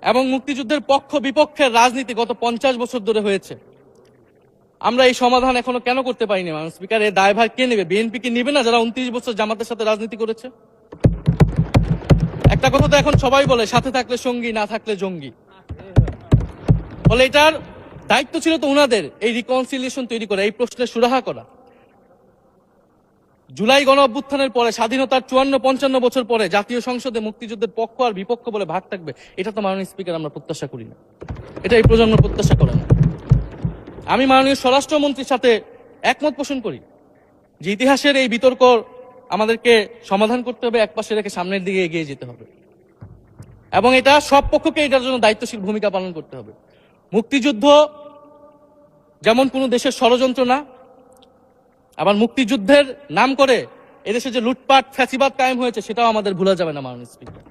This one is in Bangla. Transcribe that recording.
এবং মুক্তিযুদ্ধের পক্ষ বিপক্ষের রাজনীতি গত 50 বছর ধরে হয়েছে। আমরা এই সমাধান এখনো কেন করতে পারিনি? মাননীয় স্পিকার, এই দায়ভার কে নেবে? বিএনপি কি নেবে না, যারা 29 বছর জামাতের সাথে রাজনীতি করেছে? একটা কথা তো এখন সবাই বলে, সাথে থাকলে সঙ্গী, না থাকলে জঙ্গি। ফলে এটার দায়িত্ব ছিল তো উনাদের, এই রিকনসিলিয়েশন তৈরি করা, এই প্রশ্নের সুরাহা করা। জুলাই গণ অভ্যুত্থানের পরে, স্বাধীনতার 54-55 বছর পরে জাতীয় সংসদে মুক্তিযুদ্ধের পক্ষ আর বিপক্ষ বলে ভাগ থাকবে, এটা তো মাননীয় স্পিকার আমরা প্রত্যাশা করি না, এটা এই প্রজন্ম প্রত্যাশা করে না। আমি মাননীয় স্বরাষ্ট্রমন্ত্রীর সাথে একমত পোষণ করি যে ইতিহাসের এই বিতর্ক আমাদেরকে সমাধান করতে হবে, একপাশে রেখে সামনের দিকে এগিয়ে যেতে হবে এবং এটা সব পক্ষকে এটার জন্য দায়িত্বশীল ভূমিকা পালন করতে হবে। মুক্তিযুদ্ধ যেমন কোনো দেশের ষড়যন্ত্র না, আবার মুক্তিযুদ্ধের নাম করে এদেশে যে লুটপাট ফ্যাসিবাদ কায়েম হয়েছে সেটাও আমাদের ভুলা যাবে না মাননীয় স্পিকার।